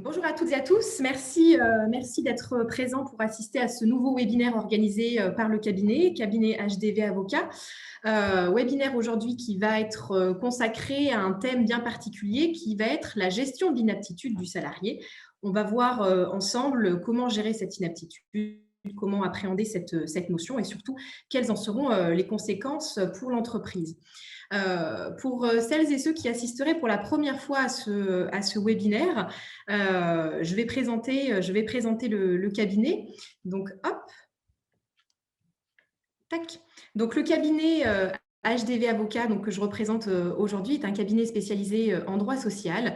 Bonjour à toutes et à tous. Merci d'être présents pour assister à ce nouveau webinaire organisé par le cabinet HDV Avocat. Webinaire aujourd'hui qui va être consacré à un thème bien particulier qui va être la gestion de l'inaptitude du salarié. On va voir ensemble comment gérer cette inaptitude, comment appréhender cette notion et surtout quelles en seront les conséquences pour l'entreprise. Pour celles et ceux qui assisteraient pour la première fois à ce webinaire, je vais présenter le cabinet. Donc, hop, tac. Donc, le cabinet HDV Avocat, donc, que je représente aujourd'hui, est un cabinet spécialisé en droit social.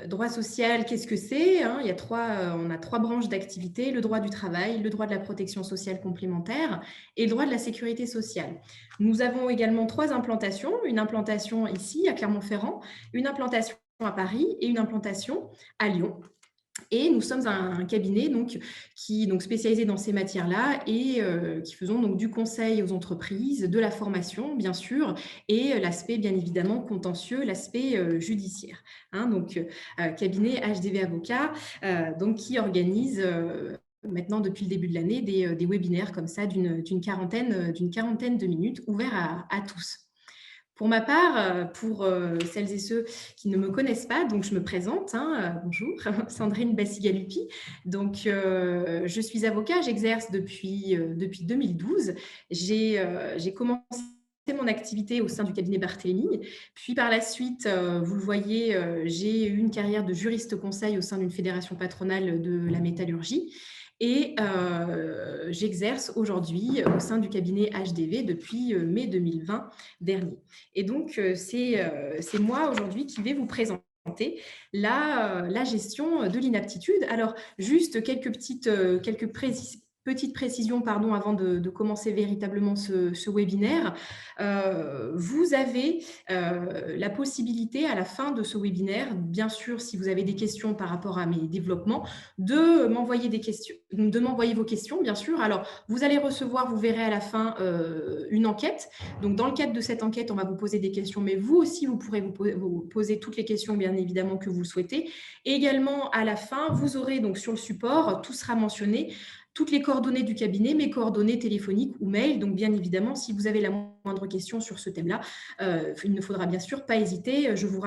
Droit social, qu'est-ce que c'est, hein? On a trois branches d'activité: le droit du travail, le droit de la protection sociale complémentaire et le droit de la sécurité sociale. Nous avons également trois implantations, une implantation ici à Clermont-Ferrand, une implantation à Paris et une implantation à Lyon. Et nous sommes un cabinet qui spécialisé dans ces matières-là et qui faisons donc du conseil aux entreprises, de la formation bien sûr, et l'aspect bien évidemment contentieux, l'aspect judiciaire. Hein, cabinet HDV Avocat, qui organise maintenant depuis le début de l'année des webinaires comme ça d'une quarantaine de minutes ouverts à tous. Pour ma part, pour celles et ceux qui ne me connaissent pas, donc je me présente, bonjour, Sandrine Bassigalupi. Donc, je suis avocat, j'exerce depuis 2012. J'ai commencé mon activité au sein du cabinet Barthélemy. Puis par la suite, vous le voyez, j'ai eu une carrière de juriste conseil au sein d'une fédération patronale de la métallurgie. Et j'exerce aujourd'hui au sein du cabinet HDV depuis mai 2020 dernier. Et donc, c'est moi aujourd'hui qui vais vous présenter la gestion de l'inaptitude. Alors, juste quelques petites précisions avant de commencer véritablement ce webinaire. Vous avez la possibilité à la fin de ce webinaire, bien sûr, si vous avez des questions par rapport à mes développements, de m'envoyer vos questions, bien sûr. Alors, vous allez recevoir, vous verrez à la fin, une enquête. Donc, dans le cadre de cette enquête, on va vous poser des questions, mais vous aussi, vous pourrez vous poser toutes les questions, bien évidemment, que vous souhaitez. Et également, à la fin, vous aurez donc sur le support, tout sera mentionné, toutes les coordonnées du cabinet, mes coordonnées téléphoniques ou mail. Donc, bien évidemment, si vous avez la moindre question sur ce thème-là, il ne faudra bien sûr pas hésiter. Je vous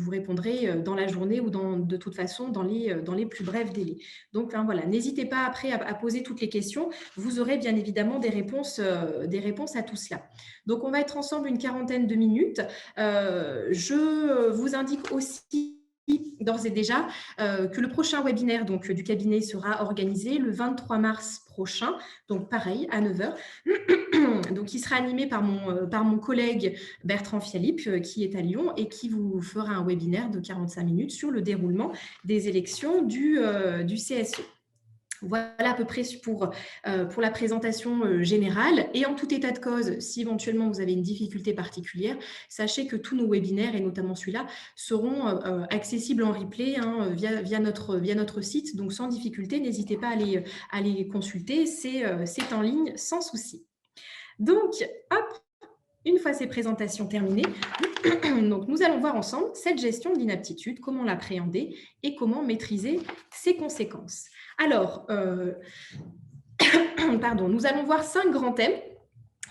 répondrai dans la journée ou de toute façon dans les plus brefs délais. Donc, voilà, n'hésitez pas après à poser toutes les questions. Vous aurez bien évidemment des réponses à tout cela. Donc, on va être ensemble une quarantaine de minutes. Je vous indique aussi d'ores et déjà que le prochain webinaire du cabinet sera organisé le 23 mars prochain, donc pareil, à 9 heures. Donc, il sera animé par mon collègue Bertrand Fialip, qui est à Lyon et qui vous fera un webinaire de 45 minutes sur le déroulement des élections du CSE. Voilà à peu près pour la présentation générale. Et en tout état de cause, si éventuellement vous avez une difficulté particulière, sachez que tous nos webinaires, et notamment celui-là, seront accessibles en replay via notre site. Donc, sans difficulté, n'hésitez pas à les consulter. C'est en ligne sans souci. Donc, hop, une fois ces présentations terminées, donc nous allons voir ensemble cette gestion de l'inaptitude, comment l'appréhender et comment maîtriser ses conséquences. Alors, nous allons voir 5 grands thèmes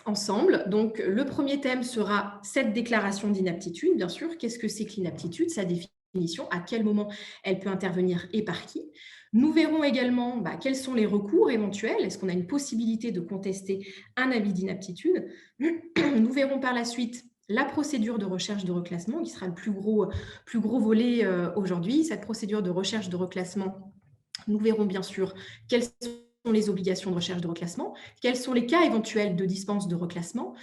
ensemble. Donc, le premier thème sera cette déclaration d'inaptitude, bien sûr. Qu'est-ce que c'est que l'inaptitude, sa définition, à quel moment elle peut intervenir et par qui. Nous verrons également quels sont les recours éventuels. Est-ce qu'on a une possibilité de contester un avis d'inaptitude? Nous verrons par la suite la procédure de recherche de reclassement, qui sera le plus gros volet aujourd'hui. Cette procédure de recherche de reclassement, nous verrons bien sûr quelles sont les obligations de recherche de reclassement, quels sont les cas éventuels de dispense de reclassement,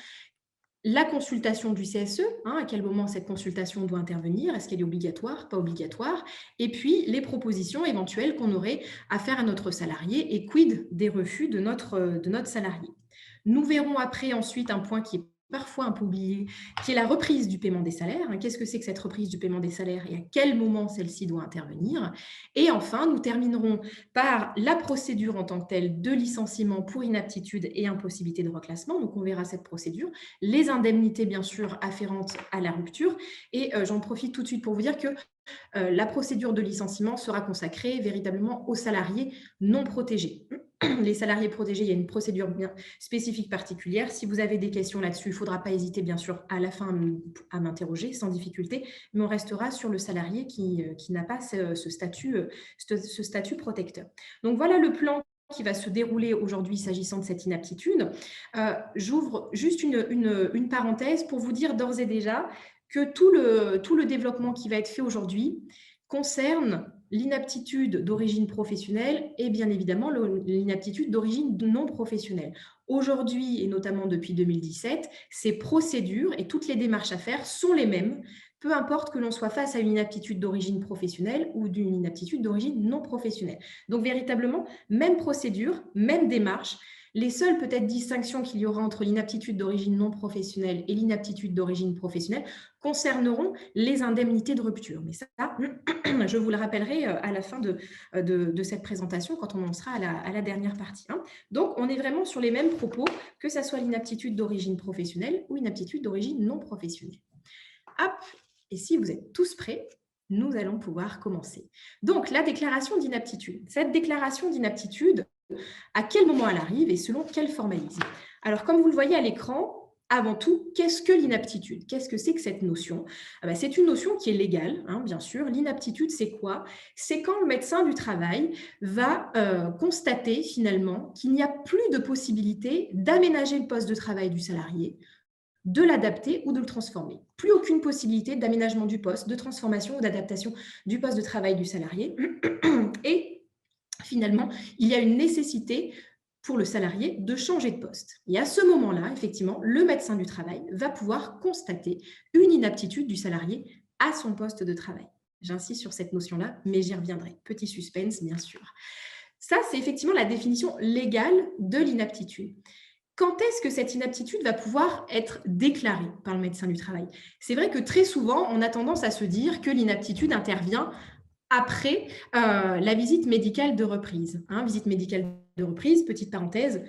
la consultation du CSE, à quel moment cette consultation doit intervenir, est-ce qu'elle est obligatoire, pas obligatoire, et puis les propositions éventuelles qu'on aurait à faire à notre salarié et quid des refus de notre salarié. Nous verrons après ensuite un point qui est parfois un peu oublié, qui est la reprise du paiement des salaires. Qu'est-ce que c'est que cette reprise du paiement des salaires et à quel moment celle-ci doit intervenir? Et enfin, nous terminerons par la procédure en tant que telle de licenciement pour inaptitude et impossibilité de reclassement. Donc, on verra cette procédure, les indemnités bien sûr afférentes à la rupture. Et j'en profite tout de suite pour vous dire que la procédure de licenciement sera consacrée véritablement aux salariés non protégés. Les salariés protégés, il y a une procédure bien spécifique particulière. Si vous avez des questions là-dessus, il ne faudra pas hésiter, bien sûr, à la fin à m'interroger sans difficulté, mais on restera sur le salarié qui n'a pas ce statut, ce statut protecteur. Donc voilà le plan qui va se dérouler aujourd'hui s'agissant de cette inaptitude. J'ouvre juste une parenthèse pour vous dire d'ores et déjà que tout le développement qui va être fait aujourd'hui concerne l'inaptitude d'origine professionnelle et bien évidemment l'inaptitude d'origine non professionnelle. Aujourd'hui, et notamment depuis 2017, ces procédures et toutes les démarches à faire sont les mêmes, peu importe que l'on soit face à une inaptitude d'origine professionnelle ou d'une inaptitude d'origine non professionnelle. Donc véritablement, même procédure, même démarche. Les seules peut-être distinctions qu'il y aura entre l'inaptitude d'origine non professionnelle et l'inaptitude d'origine professionnelle concerneront les indemnités de rupture. Mais ça, je vous le rappellerai à la fin de cette présentation quand on en sera à la dernière partie. Donc, on est vraiment sur les mêmes propos, que ce soit l'inaptitude d'origine professionnelle ou l'inaptitude d'origine non professionnelle. Hop, et si vous êtes tous prêts, nous allons pouvoir commencer. Donc, la déclaration d'inaptitude. Cette déclaration d'inaptitude, à quel moment elle arrive et selon quel formalisme? Alors, comme vous le voyez à l'écran, avant tout, qu'est-ce que l'inaptitude? Qu'est-ce que c'est que cette notion? C'est une notion qui est légale, bien sûr. L'inaptitude, c'est quoi? C'est quand le médecin du travail va constater finalement qu'il n'y a plus de possibilité d'aménager le poste de travail du salarié, de l'adapter ou de le transformer. Plus aucune possibilité d'aménagement du poste, de transformation ou d'adaptation du poste de travail du salarié. Et finalement, il y a une nécessité pour le salarié de changer de poste. Et à ce moment-là, effectivement, le médecin du travail va pouvoir constater une inaptitude du salarié à son poste de travail. J'insiste sur cette notion-là, mais j'y reviendrai. Petit suspense, bien sûr. Ça, c'est effectivement la définition légale de l'inaptitude. Quand est-ce que cette inaptitude va pouvoir être déclarée par le médecin du travail? C'est vrai que très souvent, on a tendance à se dire que l'inaptitude intervient après la visite médicale de reprise. Visite médicale de reprise, petite parenthèse,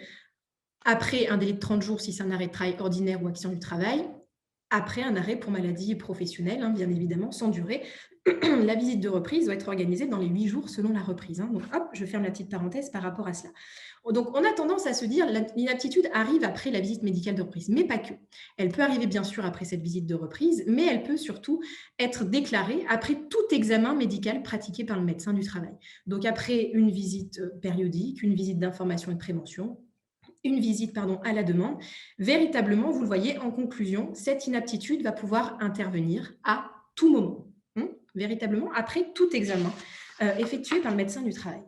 après un délai de 30 jours si c'est un arrêt de travail ordinaire ou accident du travail, après un arrêt pour maladie professionnelle, bien évidemment, sans durée. La visite de reprise doit être organisée dans les 8 jours selon la reprise. Donc, hop, je ferme la petite parenthèse par rapport à cela. Donc, on a tendance à se dire l'inaptitude arrive après la visite médicale de reprise, mais pas que. Elle peut arriver bien sûr après cette visite de reprise, mais elle peut surtout être déclarée après tout examen médical pratiqué par le médecin du travail. Donc, après une visite périodique, une visite d'information et de prévention, une visite à la demande. Véritablement, vous le voyez, en conclusion, cette inaptitude va pouvoir intervenir à tout moment, véritablement après tout examen effectué par le médecin du travail.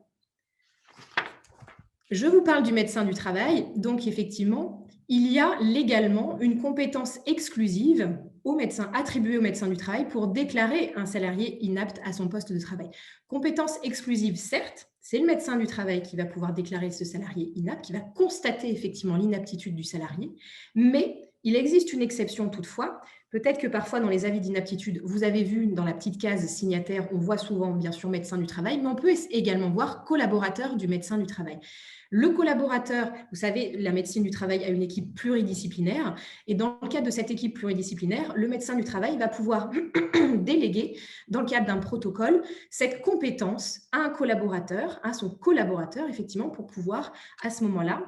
Je vous parle du médecin du travail, donc effectivement, il y a légalement une compétence exclusive attribuée au médecin du travail pour déclarer un salarié inapte à son poste de travail. Compétence exclusive, certes, c'est le médecin du travail qui va pouvoir déclarer ce salarié inapte, qui va constater effectivement l'inaptitude du salarié, mais il existe une exception toutefois. Peut-être que parfois dans les avis d'inaptitude, vous avez vu dans la petite case signataire, on voit souvent bien sûr médecin du travail, mais on peut également voir collaborateur du médecin du travail. Le collaborateur, vous savez, la médecine du travail a une équipe pluridisciplinaire et dans le cadre de cette équipe pluridisciplinaire, le médecin du travail va pouvoir déléguer, dans le cadre d'un protocole, cette compétence à un collaborateur, à son collaborateur, effectivement, pour pouvoir, à ce moment-là,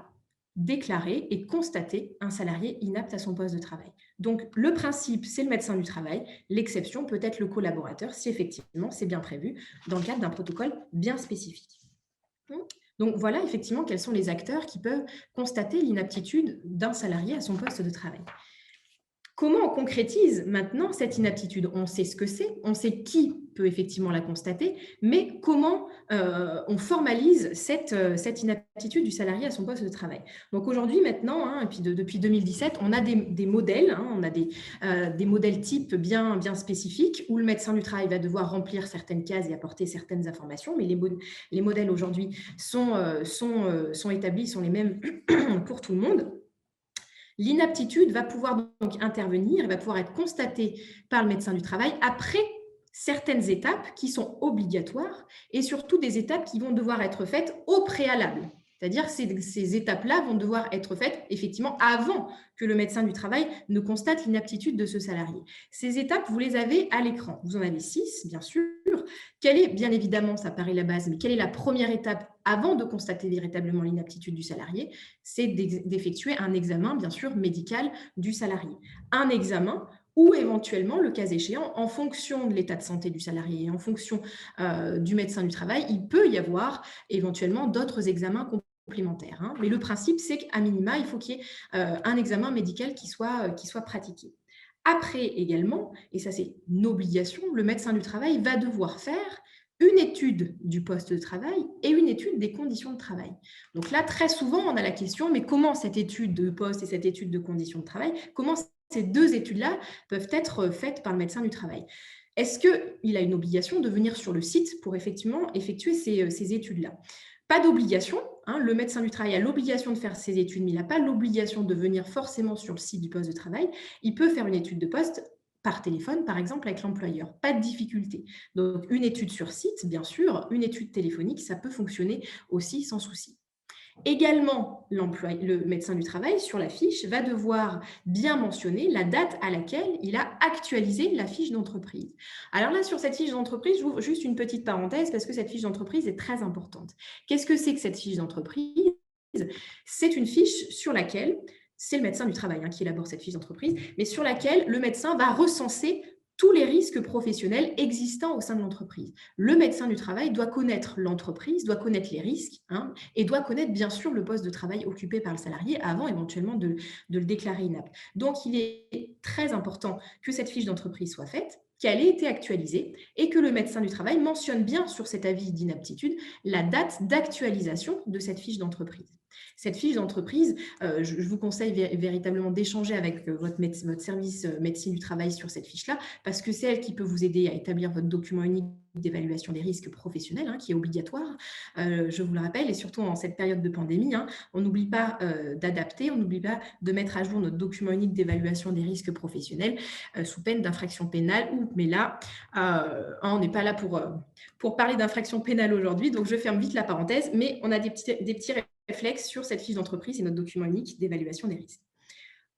déclarer et constater un salarié inapte à son poste de travail. Donc, le principe, c'est le médecin du travail. L'exception peut être le collaborateur, si effectivement, c'est bien prévu dans le cadre d'un protocole bien spécifique. Donc, voilà effectivement quels sont les acteurs qui peuvent constater l'inaptitude d'un salarié à son poste de travail. Comment on concrétise maintenant cette inaptitude? On sait ce que c'est, on sait qui peut effectivement la constater, mais comment on formalise cette inaptitude du salarié à son poste de travail? Donc aujourd'hui, maintenant, et puis depuis 2017, on a des modèles, on a des modèles types bien spécifiques où le médecin du travail va devoir remplir certaines cases et apporter certaines informations, mais les modèles aujourd'hui sont établis, sont les mêmes pour tout le monde. L'inaptitude va pouvoir donc intervenir, va pouvoir être constatée par le médecin du travail après certaines étapes qui sont obligatoires et surtout des étapes qui vont devoir être faites au préalable. C'est-à-dire que ces étapes-là vont devoir être faites effectivement avant que le médecin du travail ne constate l'inaptitude de ce salarié. Ces étapes, vous les avez à l'écran. Vous en avez 6, bien sûr. Quelle est, bien évidemment, ça paraît la base, mais quelle est la première étape avant de constater véritablement l'inaptitude du salarié? C'est d'effectuer un examen, bien sûr, médical du salarié. Un examen ou éventuellement, le cas échéant, en fonction de l'état de santé du salarié et en fonction du médecin du travail, il peut y avoir éventuellement d'autres examens complémentaires, hein. Mais le principe, c'est qu'à minima, il faut qu'il y ait un examen médical qui soit pratiqué. Après également, et ça c'est une obligation, le médecin du travail va devoir faire une étude du poste de travail et une étude des conditions de travail. Donc là, très souvent, on a la question, mais comment cette étude de poste et cette étude de conditions de travail, comment ces deux études-là peuvent être faites par le médecin du travail? Est-ce qu'il a une obligation de venir sur le site pour effectivement effectuer ces études-là? Pas d'obligation, hein, le médecin du travail a l'obligation de faire ses études, mais il n'a pas l'obligation de venir forcément sur le site du poste de travail. Il peut faire une étude de poste par téléphone, par exemple, avec l'employeur. Pas de difficulté. Donc, une étude sur site, bien sûr, une étude téléphonique, ça peut fonctionner aussi sans souci. Également, le médecin du travail, sur la fiche, va devoir bien mentionner la date à laquelle il a actualisé la fiche d'entreprise. Alors là, sur cette fiche d'entreprise, j'ouvre juste une petite parenthèse parce que cette fiche d'entreprise est très importante. Qu'est-ce que c'est que cette fiche d'entreprise? C'est une fiche sur laquelle, c'est le médecin du travail, hein, qui élabore cette fiche d'entreprise, mais sur laquelle le médecin va recenser tous les risques professionnels existants au sein de l'entreprise. Le médecin du travail doit connaître l'entreprise, doit connaître les risques, hein, et doit connaître bien sûr le poste de travail occupé par le salarié avant éventuellement de le déclarer inapte. Donc, il est très important que cette fiche d'entreprise soit faite, qu'elle ait été actualisée et que le médecin du travail mentionne bien sur cet avis d'inaptitude la date d'actualisation de cette fiche d'entreprise. Cette fiche d'entreprise, je vous conseille véritablement d'échanger avec votre service médecine du travail sur cette fiche-là, parce que c'est elle qui peut vous aider à établir votre document unique d'évaluation des risques professionnels, hein, qui est obligatoire, je vous le rappelle, et surtout en cette période de pandémie, hein, on n'oublie pas d'adapter, on n'oublie pas de mettre à jour notre document unique d'évaluation des risques professionnels sous peine d'infraction pénale. Mais là, on n'est pas là pour parler d'infraction pénale aujourd'hui, donc je ferme vite la parenthèse, mais on a des petits réflexes sur cette fiche d'entreprise et notre document unique d'évaluation des risques.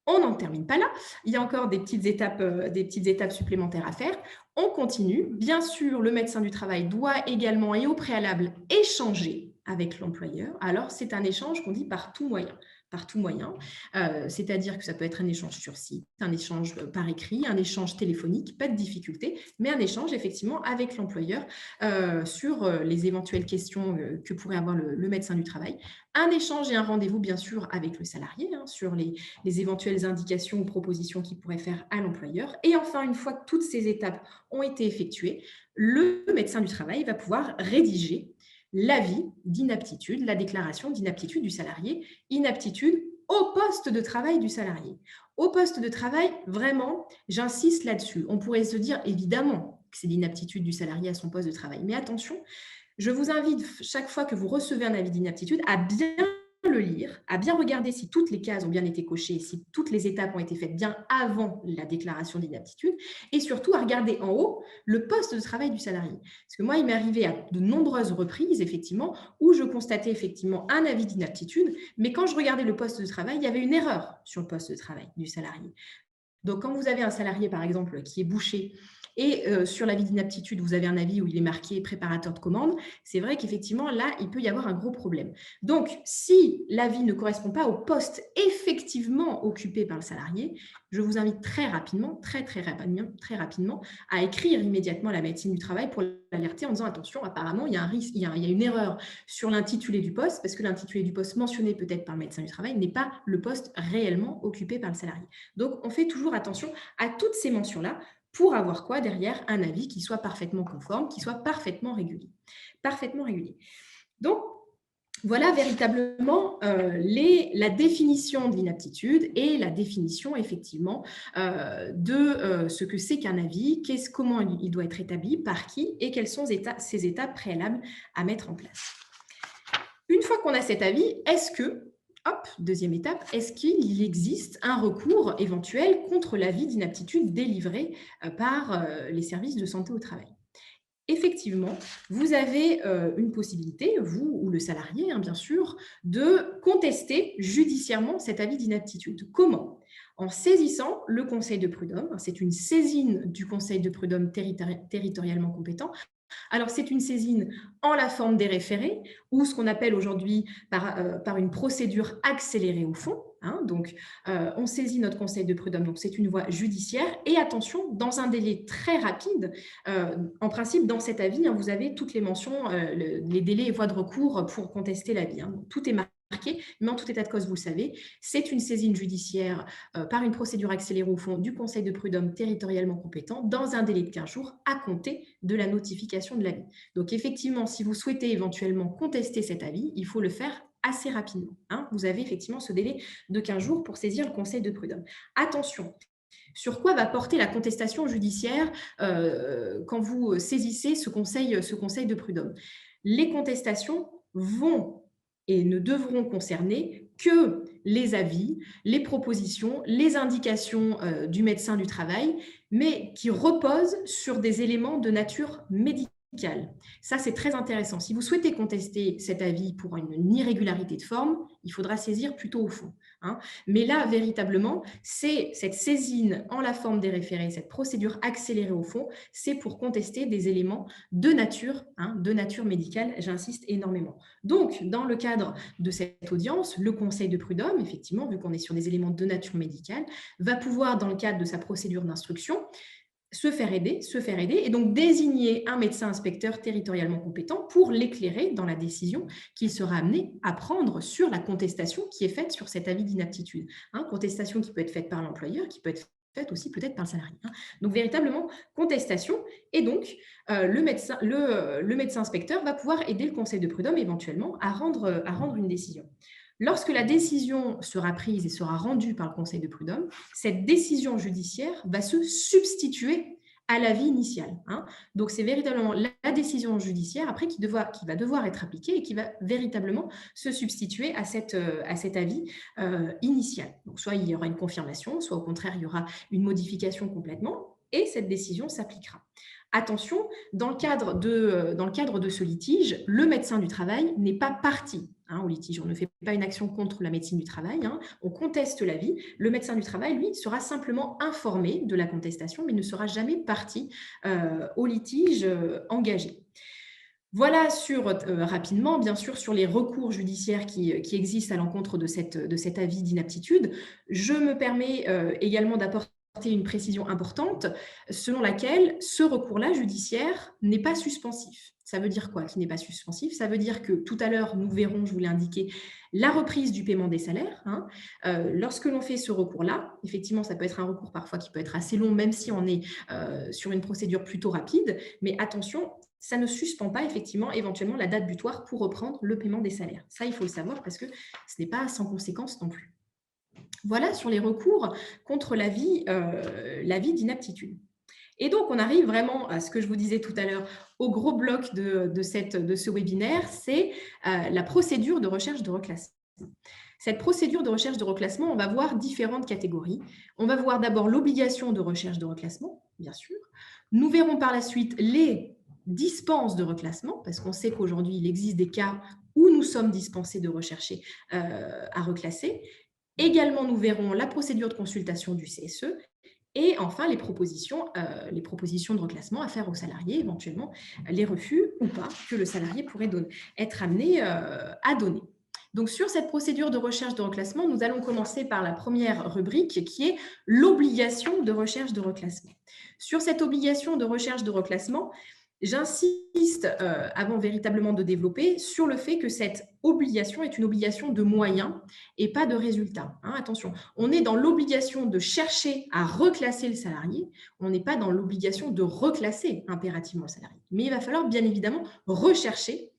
On n'en termine pas là. Il y a encore des petites étapes supplémentaires à faire. On continue. Bien sûr, le médecin du travail doit également et au préalable échanger avec l'employeur. Alors, c'est un échange qu'on dit par tout moyen. Par tout moyen, c'est-à-dire que ça peut être un échange sur site, un échange par écrit, un échange téléphonique, pas de difficulté, mais un échange effectivement avec l'employeur sur les éventuelles questions que pourrait avoir le médecin du travail. Un échange et un rendez-vous, bien sûr, avec le salarié hein, sur les éventuelles indications ou propositions qu'il pourrait faire à l'employeur. Et enfin, une fois que toutes ces étapes ont été effectuées, le médecin du travail va pouvoir rédiger l'avis d'inaptitude, la déclaration d'inaptitude du salarié, inaptitude au poste de travail du salarié. Au poste de travail, vraiment, j'insiste là-dessus. On pourrait se dire, évidemment, que c'est l'inaptitude du salarié à son poste de travail. Mais attention, je vous invite, chaque fois que vous recevez un avis d'inaptitude, à bien le lire, à bien regarder si toutes les cases ont bien été cochées, si toutes les étapes ont été faites bien avant la déclaration d'inaptitude, et surtout à regarder en haut le poste de travail du salarié. Parce que moi, il m'est arrivé à de nombreuses reprises, effectivement, où je constatais effectivement un avis d'inaptitude, mais quand je regardais le poste de travail, il y avait une erreur sur le poste de travail du salarié. Donc, quand vous avez un salarié, par exemple, qui est boucher et sur l'avis d'inaptitude, vous avez un avis où il est marqué préparateur de commande, c'est vrai qu'effectivement, là, il peut y avoir un gros problème. Donc, si l'avis ne correspond pas au poste effectivement occupé par le salarié, je vous invite très rapidement, très rapidement, à écrire immédiatement à la médecine du travail pour l'alerter en disant attention, apparemment, il y a un risque, il y a une erreur sur l'intitulé du poste, parce que l'intitulé du poste mentionné peut-être par le médecin du travail n'est pas le poste réellement occupé par le salarié. Donc, on fait toujours attention à toutes ces mentions-là pour avoir quoi derrière un avis qui soit parfaitement conforme, qui soit parfaitement régulier. Parfaitement régulier. Donc, voilà véritablement la définition de l'inaptitude et la définition effectivement de ce que c'est qu'un avis, comment il doit être établi, par qui et quelles sont ces étapes préalables à mettre en place. Une fois qu'on a cet avis, deuxième étape, est-ce qu'il existe un recours éventuel contre l'avis d'inaptitude délivré par les services de santé au travail? effectivement, vous avez une possibilité, vous ou le salarié, hein, bien sûr, de contester judiciairement cet avis d'inaptitude. Comment? En saisissant le conseil de prud'homme, hein, c'est une saisine du conseil de prud'homme territorialement compétent. Alors, c'est une saisine en la forme des référés ou ce qu'on appelle aujourd'hui par une procédure accélérée au fond, hein. Donc, on saisit notre conseil de prud'homme, donc c'est une voie judiciaire. Et attention, dans un délai très rapide, en principe, dans cet avis, hein, vous avez toutes les mentions, les délais et voies de recours pour contester l'avis, hein. Donc, tout est marqué, mais en tout état de cause, vous le savez, c'est une saisine judiciaire par une procédure accélérée au fond du conseil de prud'homme territorialement compétent dans un délai de 15 jours à compter de la notification de l'avis. Donc effectivement, si vous souhaitez éventuellement contester cet avis, il faut le faire assez rapidement, hein. Vous avez effectivement ce délai de 15 jours pour saisir le conseil de prud'homme. Attention, sur quoi va porter la contestation judiciaire quand vous saisissez ce conseil de prud'homme? Les contestations vont et ne devront concerner que les avis, les propositions, les indications du médecin du travail, mais qui reposent sur des éléments de nature médicale. Ça, c'est très intéressant. Si vous souhaitez contester cet avis pour une irrégularité de forme, il faudra saisir plutôt au fond, hein. Mais là, véritablement, c'est cette saisine en la forme des référés, cette procédure accélérée au fond, c'est pour contester des éléments de nature, hein, de nature médicale, j'insiste énormément. Donc, dans le cadre de cette audience, le conseil de prud'homme, effectivement, vu qu'on est sur des éléments de nature médicale, va pouvoir, dans le cadre de sa procédure d'instruction, se faire aider et donc désigner un médecin inspecteur territorialement compétent pour l'éclairer dans la décision qu'il sera amené à prendre sur la contestation qui est faite sur cet avis d'inaptitude, hein. Contestation qui peut être faite par l'employeur, qui peut être faite aussi peut-être par le salarié, hein. Donc véritablement contestation et donc le médecin inspecteur va pouvoir aider le conseil de prud'homme éventuellement à rendre une décision. Lorsque la décision sera prise et sera rendue par le conseil de prud'homme, cette décision judiciaire va se substituer à l'avis initial, hein. Donc, c'est véritablement la décision judiciaire après qui va devoir être appliquée et qui va véritablement se substituer à cet avis initial. Donc, soit il y aura une confirmation, soit au contraire, il y aura une modification complètement et cette décision s'appliquera. Attention, dans le cadre de ce litige, le médecin du travail n'est pas partie, hein, au litige. On ne fait pas une action contre la médecine du travail, hein, on conteste l'avis. Le médecin du travail, lui, sera simplement informé de la contestation, mais ne sera jamais partie au litige engagé. Voilà rapidement, bien sûr, sur les recours judiciaires qui existent à l'encontre de cet avis d'inaptitude. Je me permets également d'apporter une précision importante, selon laquelle ce recours-là judiciaire n'est pas suspensif. Ça veut dire quoi qui n'est pas suspensif? Ça veut dire que tout à l'heure, nous verrons, je vous l'ai indiqué, la reprise du paiement des salaires, hein. Lorsque l'on fait ce recours-là, effectivement, ça peut être un recours parfois qui peut être assez long, même si on est sur une procédure plutôt rapide, mais attention, ça ne suspend pas effectivement éventuellement la date butoir pour reprendre le paiement des salaires. Ça, il faut le savoir parce que ce n'est pas sans conséquence non plus. Voilà sur les recours contre l'avis d'inaptitude. Et donc, on arrive vraiment à ce que je vous disais tout à l'heure, au gros bloc de ce webinaire, c'est la procédure de recherche de reclassement. Cette procédure de recherche de reclassement, on va voir différentes catégories. On va voir d'abord l'obligation de recherche de reclassement, bien sûr. Nous verrons par la suite les dispenses de reclassement, parce qu'on sait qu'aujourd'hui, il existe des cas où nous sommes dispensés de rechercher à reclasser. Également, nous verrons la procédure de consultation du CSE et enfin les propositions de reclassement à faire aux salariés, éventuellement les refus ou pas que le salarié pourrait être amené à donner. Donc, sur cette procédure de recherche de reclassement, nous allons commencer par la première rubrique qui est l'obligation de recherche de reclassement. Sur cette obligation de recherche de reclassement, j'insiste, avant véritablement de développer, sur le fait que cette obligation est une obligation de moyens et pas de résultats, hein. Attention, on est dans l'obligation de chercher à reclasser le salarié, on n'est pas dans l'obligation de reclasser impérativement le salarié. Mais il va falloir bien évidemment rechercher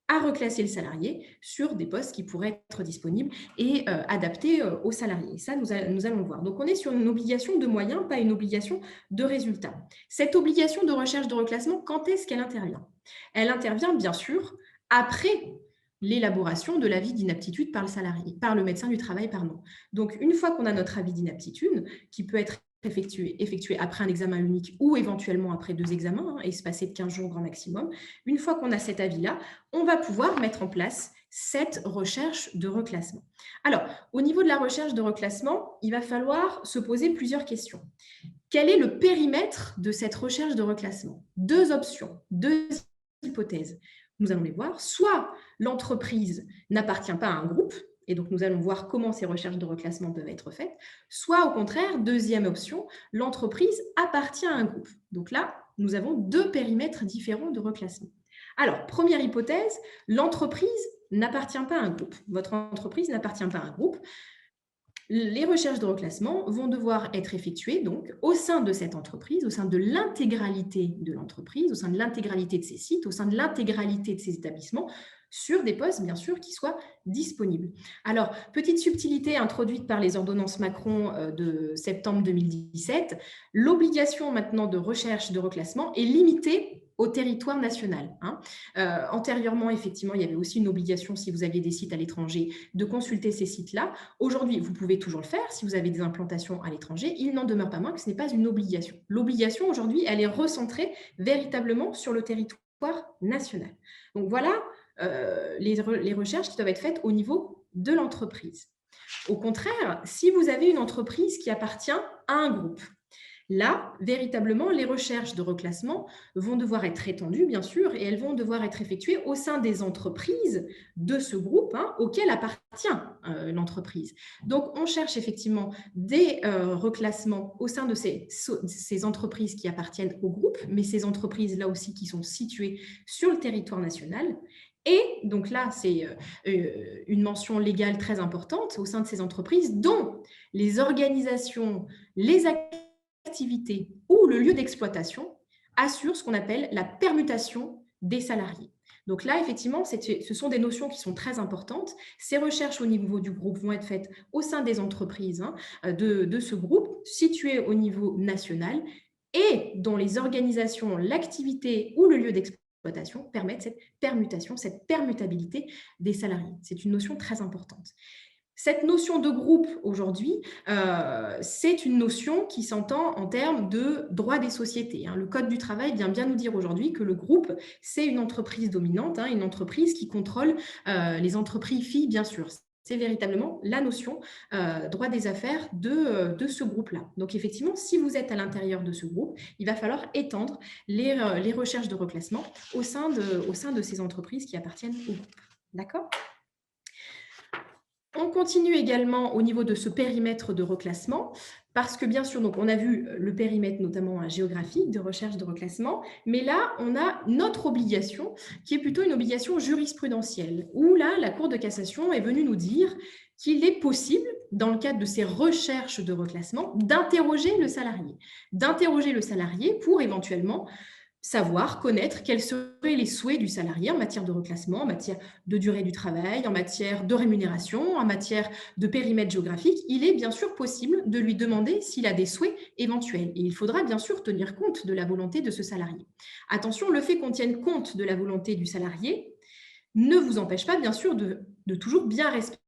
à reclasser le salarié sur des postes qui pourraient être disponibles et adaptés aux salariés. Ça, nous allons le voir. Donc, on est sur une obligation de moyens, pas une obligation de résultats. Cette obligation de recherche de reclassement, quand est-ce qu'elle intervient? Elle intervient, bien sûr, après l'élaboration de l'avis d'inaptitude par le salarié, par le médecin du travail, pardon. Donc, une fois qu'on a notre avis d'inaptitude, qui peut être effectué après un examen unique ou éventuellement après 2 examens, hein, espacés de 15 jours grand maximum. Une fois qu'on a cet avis-là, on va pouvoir mettre en place cette recherche de reclassement. Alors, au niveau de la recherche de reclassement, il va falloir se poser plusieurs questions. Quel est le périmètre de cette recherche de reclassement? 2 options, 2 hypothèses. Nous allons les voir. Soit l'entreprise n'appartient pas à un groupe, et donc nous allons voir comment ces recherches de reclassement peuvent être faites. Soit au contraire, deuxième option, l'entreprise appartient à un groupe. Donc là, nous avons 2 périmètres différents de reclassement. Alors, première hypothèse, l'entreprise n'appartient pas à un groupe. Votre entreprise n'appartient pas à un groupe. Les recherches de reclassement vont devoir être effectuées donc au sein de cette entreprise, au sein de l'intégralité de l'entreprise, au sein de l'intégralité de ses sites, au sein de l'intégralité de ses établissements, sur des postes, bien sûr, qui soient disponibles. Alors, petite subtilité introduite par les ordonnances Macron de septembre 2017, l'obligation maintenant de recherche de reclassement est limitée au territoire national, hein. Antérieurement, effectivement, il y avait aussi une obligation, si vous aviez des sites à l'étranger, de consulter ces sites-là. Aujourd'hui, vous pouvez toujours le faire si vous avez des implantations à l'étranger. Il n'en demeure pas moins que ce n'est pas une obligation. L'obligation, aujourd'hui, elle est recentrée véritablement sur le territoire national. Donc voilà les recherches qui doivent être faites au niveau de l'entreprise. Au contraire, si vous avez une entreprise qui appartient à un groupe, là, véritablement, les recherches de reclassement vont devoir être étendues, bien sûr, et elles vont devoir être effectuées au sein des entreprises de ce groupe, hein, auquel appartient l'entreprise. Donc, on cherche effectivement des reclassements au sein de ces entreprises qui appartiennent au groupe, mais ces entreprises là aussi qui sont situées sur le territoire national. Et donc là, c'est une mention légale très importante au sein de ces entreprises dont les organisations, les activité ou le lieu d'exploitation assure ce qu'on appelle la permutation des salariés. Donc là, effectivement, ce sont des notions qui sont très importantes. Ces recherches au niveau du groupe vont être faites au sein des entreprises, hein, de ce groupe, situé au niveau national, et dont les organisations, l'activité ou le lieu d'exploitation permettent cette permutation, cette permutabilité des salariés. C'est une notion très importante. Cette notion de groupe, aujourd'hui, c'est une notion qui s'entend en termes de droit des sociétés, hein. Le Code du travail vient bien nous dire aujourd'hui que le groupe, c'est une entreprise dominante, hein, une entreprise qui contrôle les entreprises filles, bien sûr. C'est véritablement la notion droit des affaires de ce groupe-là. Donc, effectivement, si vous êtes à l'intérieur de ce groupe, il va falloir étendre les recherches de reclassement au sein de ces entreprises qui appartiennent au groupe. D'accord ? On continue également au niveau de ce périmètre de reclassement, parce que bien sûr, donc on a vu le périmètre notamment géographique de recherche de reclassement, mais là, on a notre obligation qui est plutôt une obligation jurisprudentielle, où là, la Cour de cassation est venue nous dire qu'il est possible, dans le cadre de ces recherches de reclassement, d'interroger le salarié pour éventuellement savoir, connaître quels seraient les souhaits du salarié en matière de reclassement, en matière de durée du travail, en matière de rémunération, en matière de périmètre géographique. Il est bien sûr possible de lui demander s'il a des souhaits éventuels. Et il faudra bien sûr tenir compte de la volonté de ce salarié. Attention, le fait qu'on tienne compte de la volonté du salarié ne vous empêche pas, bien sûr, de toujours bien respecter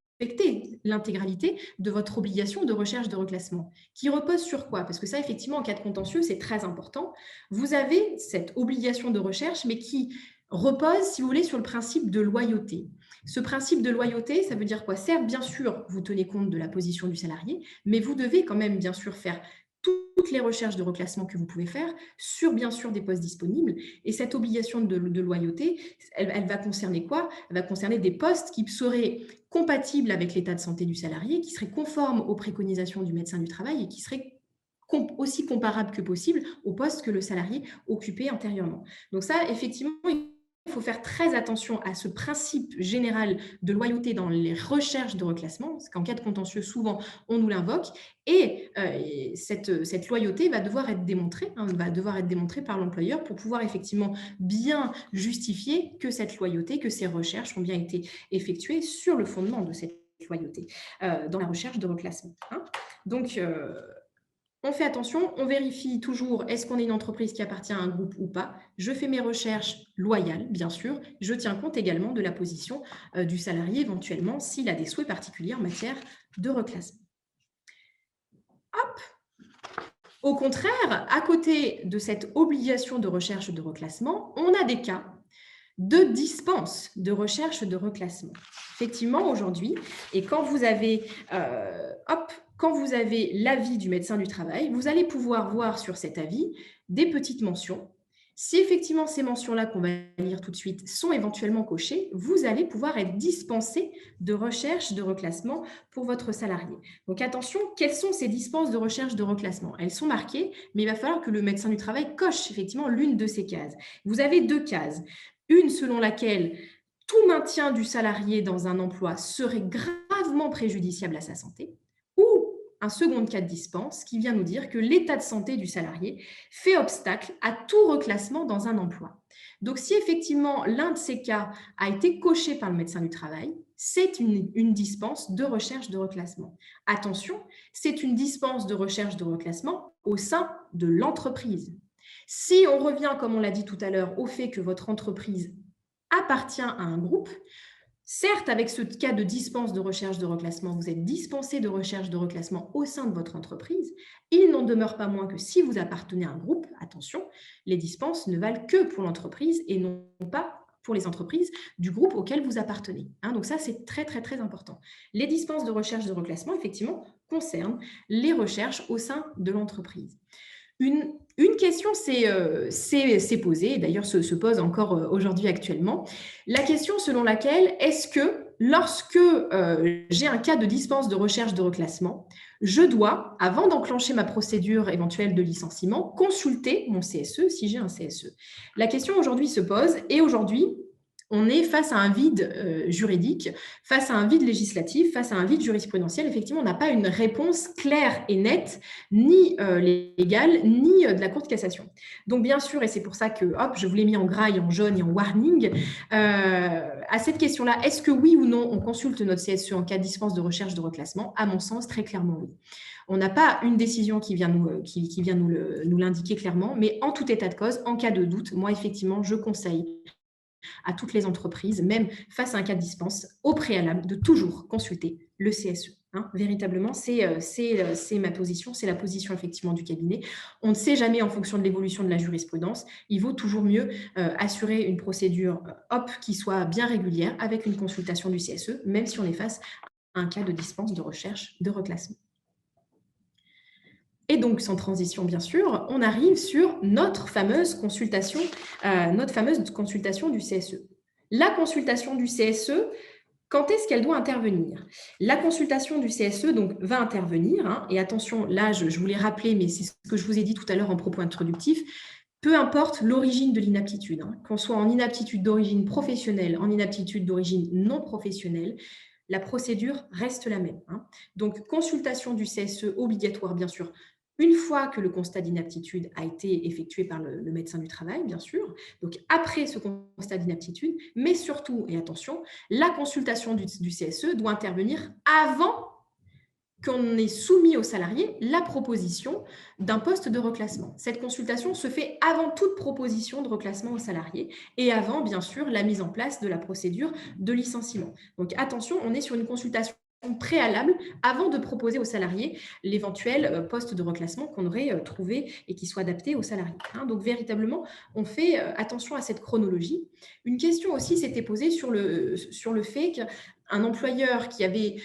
l'intégralité de votre obligation de recherche de reclassement, qui repose sur quoi? Parce que ça, effectivement, en cas de contentieux, c'est très important. Vous avez cette obligation de recherche, mais qui repose, si vous voulez, sur le principe de loyauté. Ce principe de loyauté, ça veut dire quoi? Certes, bien sûr, vous tenez compte de la position du salarié, mais vous devez quand même, bien sûr, faire toutes les recherches de reclassement que vous pouvez faire sur, bien sûr, des postes disponibles. Et cette obligation de loyauté, elle va concerner quoi? Elle va concerner des postes qui seraient compatibles avec l'état de santé du salarié, qui seraient conformes aux préconisations du médecin du travail et qui seraient aussi comparables que possible au poste que le salarié occupait antérieurement. Donc ça, effectivement, il faut faire très attention à ce principe général de loyauté dans les recherches de reclassement, parce qu'en cas de contentieux, souvent, on nous l'invoque, et cette loyauté va devoir être démontrée, hein, va devoir être démontrée par l'employeur pour pouvoir effectivement bien justifier que cette loyauté, que ces recherches ont bien été effectuées sur le fondement de cette loyauté dans la recherche de reclassement, hein. Donc, on fait attention, on vérifie toujours est-ce qu'on est une entreprise qui appartient à un groupe ou pas. Je fais mes recherches loyales, bien sûr. Je tiens compte également de la position du salarié éventuellement s'il a des souhaits particuliers en matière de reclassement. Hop. Au contraire, à côté de cette obligation de recherche de reclassement, on a des cas de dispense de recherche de reclassement. Effectivement, aujourd'hui, et quand vous avez l'avis du médecin du travail, vous allez pouvoir voir sur cet avis des petites mentions. Si effectivement ces mentions-là qu'on va lire tout de suite sont éventuellement cochées, vous allez pouvoir être dispensé de recherche de reclassement pour votre salarié. Donc attention, quelles sont ces dispenses de recherche de reclassement? Elles sont marquées, mais il va falloir que le médecin du travail coche effectivement l'une de ces cases. Vous avez deux cases. Une selon laquelle tout maintien du salarié dans un emploi serait gravement préjudiciable à sa santé, ou un second cas de dispense qui vient nous dire que l'état de santé du salarié fait obstacle à tout reclassement dans un emploi. Donc, si effectivement l'un de ces cas a été coché par le médecin du travail, c'est une dispense de recherche de reclassement. Attention, c'est une dispense de recherche de reclassement au sein de l'entreprise. Si on revient, comme on l'a dit tout à l'heure, au fait que votre entreprise appartient à un groupe, certes, avec ce cas de dispense de recherche de reclassement, vous êtes dispensé de recherche de reclassement au sein de votre entreprise. Il n'en demeure pas moins que si vous appartenez à un groupe, attention, les dispenses ne valent que pour l'entreprise et non pas pour les entreprises du groupe auquel vous appartenez. Donc ça, c'est très, très, très important. Les dispenses de recherche de reclassement, effectivement, concernent les recherches au sein de l'entreprise. Une question s'est posée, et d'ailleurs se pose encore aujourd'hui actuellement, la question selon laquelle est-ce que lorsque j'ai un cas de dispense de recherche de reclassement, je dois, avant d'enclencher ma procédure éventuelle de licenciement, consulter mon CSE si j'ai un CSE. La question aujourd'hui se pose et aujourd'hui, on est face à un vide juridique, face à un vide législatif, face à un vide jurisprudentiel. Effectivement, on n'a pas une réponse claire et nette, ni légale, ni de la Cour de cassation. Donc, bien sûr, et c'est pour ça que je vous l'ai mis en graille, en jaune et en warning, à cette question-là, est-ce que oui ou non, on consulte notre CSE en cas de dispense de recherche de reclassement? À mon sens, très clairement oui. On n'a pas une décision qui vient nous l'indiquer clairement, mais en tout état de cause, en cas de doute, moi, effectivement, je conseille à toutes les entreprises, même face à un cas de dispense, au préalable, de toujours consulter le CSE. Véritablement, c'est ma position, c'est la position effectivement du cabinet. On ne sait jamais en fonction de l'évolution de la jurisprudence. Il vaut toujours mieux assurer une procédure qui soit bien régulière avec une consultation du CSE, même si on est face à un cas de dispense de recherche de reclassement. Et donc, sans transition, bien sûr, on arrive sur notre fameuse consultation du CSE. La consultation du CSE, quand est-ce qu'elle doit intervenir? La consultation du CSE donc, va intervenir, et attention, là, je vous l'ai rappelé, mais c'est ce que je vous ai dit tout à l'heure en propos introductif, peu importe l'origine de l'inaptitude, qu'on soit en inaptitude d'origine professionnelle, en inaptitude d'origine non professionnelle, la procédure reste la même. Donc, consultation du CSE obligatoire, bien sûr, une fois que le constat d'inaptitude a été effectué par le médecin du travail, bien sûr, donc après ce constat d'inaptitude, mais surtout, et attention, la consultation du CSE doit intervenir avant qu'on ait soumis au salarié la proposition d'un poste de reclassement. Cette consultation se fait avant toute proposition de reclassement au salarié et avant, bien sûr, la mise en place de la procédure de licenciement. Donc attention, on est sur une consultation préalable avant de proposer au salarié l'éventuel poste de reclassement qu'on aurait trouvé et qui soit adapté au salarié. Donc véritablement, on fait attention à cette chronologie. Une question aussi s'était posée sur le fait qu'un employeur qui avait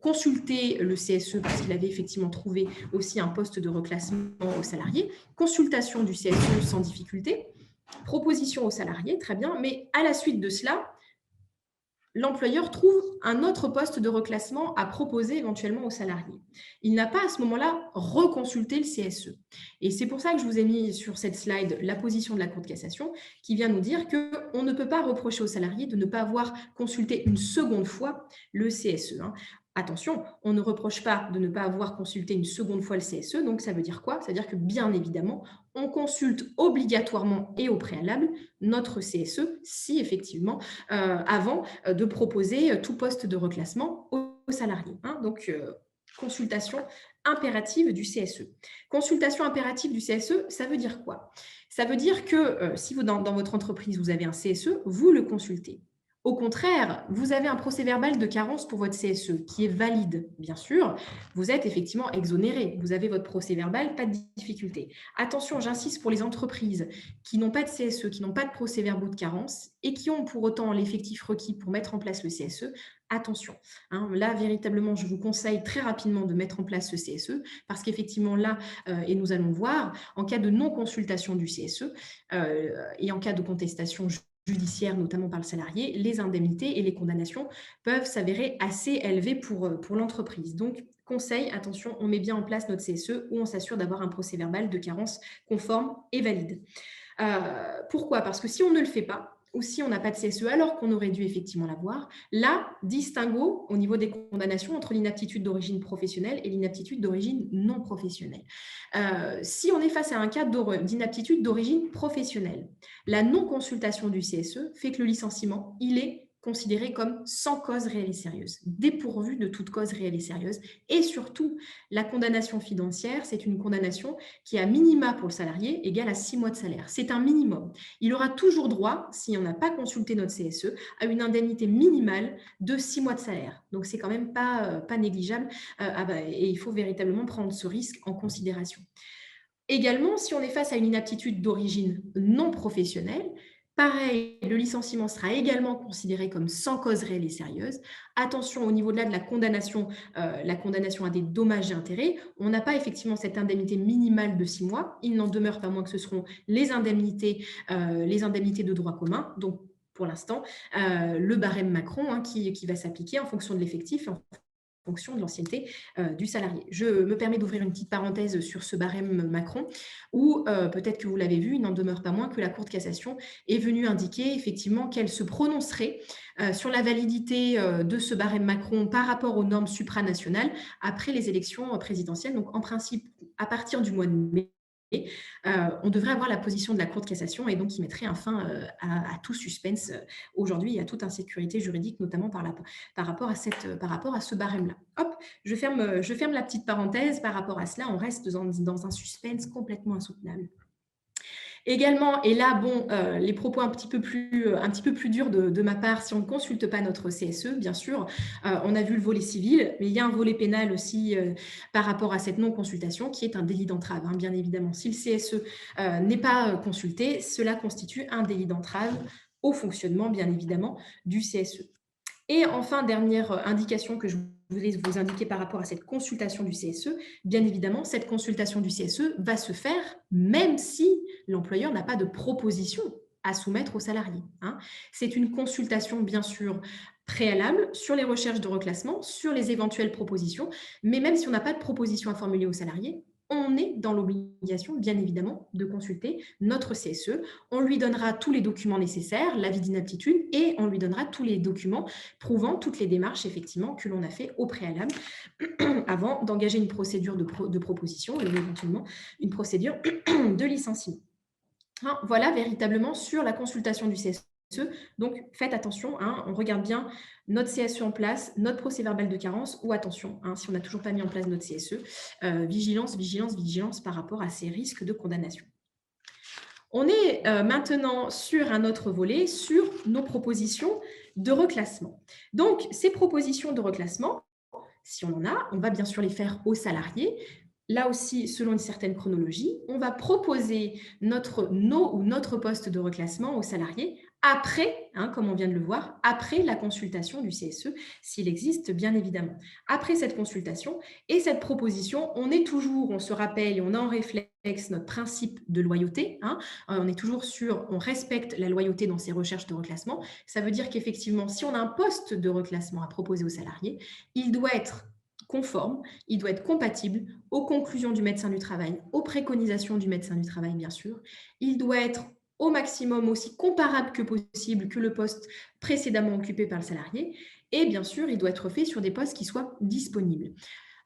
consulté le CSE parce qu'il avait effectivement trouvé aussi un poste de reclassement au salarié, consultation du CSE sans difficulté, proposition au salarié, très bien, mais à la suite de cela, l'employeur trouve un autre poste de reclassement à proposer éventuellement au salarié. Il n'a pas à ce moment-là reconsulté le CSE. Et c'est pour ça que je vous ai mis sur cette slide la position de la Cour de cassation qui vient nous dire qu'on ne peut pas reprocher au salarié de ne pas avoir consulté une seconde fois le CSE. Attention, on ne reproche pas de ne pas avoir consulté une seconde fois le CSE, donc ça veut dire quoi? Ça veut dire que bien évidemment, on consulte obligatoirement et au préalable notre CSE si effectivement, avant de proposer tout poste de reclassement aux salariés. Donc, consultation impérative du CSE. Consultation impérative du CSE, ça veut dire quoi? Ça veut dire que si vous, dans votre entreprise, vous avez un CSE, vous le consultez. Au contraire, vous avez un procès-verbal de carence pour votre CSE qui est valide, bien sûr. Vous êtes effectivement exonéré. Vous avez votre procès-verbal, pas de difficulté. Attention, j'insiste pour les entreprises qui n'ont pas de CSE, qui n'ont pas de procès-verbaux de carence et qui ont pour autant l'effectif requis pour mettre en place le CSE. Attention, hein, là, véritablement, je vous conseille très rapidement de mettre en place ce CSE parce qu'effectivement, là, et nous allons voir, en cas de non-consultation du CSE et en cas de contestation judiciaire, notamment par le salarié, les indemnités et les condamnations peuvent s'avérer assez élevées pour l'entreprise. Donc, conseil, attention, on met bien en place notre CSE où on s'assure d'avoir un procès-verbal de carence conforme et valide. Pourquoi? Parce que si on ne le fait pas, ou si on n'a pas de CSE alors qu'on aurait dû effectivement l'avoir, là, distinguo au niveau des condamnations entre l'inaptitude d'origine professionnelle et l'inaptitude d'origine non professionnelle. Si on est face à un cas d'inaptitude d'origine professionnelle, la non-consultation du CSE fait que le licenciement, il est considéré comme sans cause réelle et sérieuse, dépourvu de toute cause réelle et sérieuse. Et surtout, la condamnation financière, c'est une condamnation qui est à minima pour le salarié égale à 6 mois de salaire. C'est un minimum. Il aura toujours droit, si on n'a pas consulté notre CSE, à une indemnité minimale de 6 mois de salaire. Donc, c'est quand même pas négligeable et il faut véritablement prendre ce risque en considération. Également, si on est face à une inaptitude d'origine non professionnelle, pareil, le licenciement sera également considéré comme sans cause réelle et sérieuse. Attention au niveau de la condamnation à des dommages et intérêts. On n'a pas effectivement cette indemnité minimale de 6 mois. Il n'en demeure pas moins que ce seront les indemnités de droit commun. Donc, pour l'instant, le barème Macron qui va s'appliquer en fonction de l'effectif, en fonction de l'ancienneté du salarié. Je me permets d'ouvrir une petite parenthèse sur ce barème Macron, où peut-être que vous l'avez vu, il n'en demeure pas moins que la Cour de cassation est venue indiquer effectivement qu'elle se prononcerait sur la validité de ce barème Macron par rapport aux normes supranationales après les élections présidentielles. Donc en principe, à partir du mois de mai, on devrait avoir la position de la Cour de cassation et donc qui mettrait un fin à tout suspense aujourd'hui et à toute insécurité juridique, notamment par rapport à ce barème-là. Hop, je ferme la petite parenthèse. Par rapport à cela, on reste dans un suspense complètement insoutenable. Également, et là, bon, les propos un petit peu plus durs de ma part, si on ne consulte pas notre CSE, bien sûr, on a vu le volet civil, mais il y a un volet pénal aussi par rapport à cette non-consultation qui est un délit d'entrave, hein, bien évidemment. Si le CSE n'est pas consulté, cela constitue un délit d'entrave au fonctionnement, bien évidemment, du CSE. Et enfin, dernière indication que je voulais vous indiquer par rapport à cette consultation du CSE, bien évidemment, cette consultation du CSE va se faire même si l'employeur n'a pas de proposition à soumettre au salarié, hein. C'est une consultation, bien sûr, préalable sur les recherches de reclassement, sur les éventuelles propositions, mais même si on n'a pas de proposition à formuler au salarié, on est dans l'obligation, bien évidemment, de consulter notre CSE. On lui donnera tous les documents nécessaires, l'avis d'inaptitude, et on lui donnera tous les documents prouvant toutes les démarches effectivement que l'on a fait au préalable avant d'engager une procédure de proposition et éventuellement une procédure de licenciement. Hein, voilà véritablement sur la consultation du CSE. Donc, faites attention, hein, on regarde bien notre CSE en place, notre procès-verbal de carence, ou attention, hein, si on n'a toujours pas mis en place notre CSE, vigilance, vigilance, vigilance par rapport à ces risques de condamnation. On est maintenant sur un autre volet, sur nos propositions de reclassement. Donc, ces propositions de reclassement, si on en a, on va bien sûr les faire aux salariés. Là aussi, selon une certaine chronologie, on va proposer notre poste de reclassement aux salariés après, hein, comme on vient de le voir, après la consultation du CSE, s'il existe bien évidemment. Après cette consultation et cette proposition, on se rappelle et on a en réflexe notre principe de loyauté, hein. On est toujours on respecte la loyauté dans ces recherches de reclassement. Ça veut dire qu'effectivement, si on a un poste de reclassement à proposer aux salariés, il doit être conforme, il doit être compatible aux conclusions du médecin du travail, aux préconisations du médecin du travail, bien sûr. Il doit être au maximum aussi comparable que possible que le poste précédemment occupé par le salarié. Et bien sûr, il doit être fait sur des postes qui soient disponibles.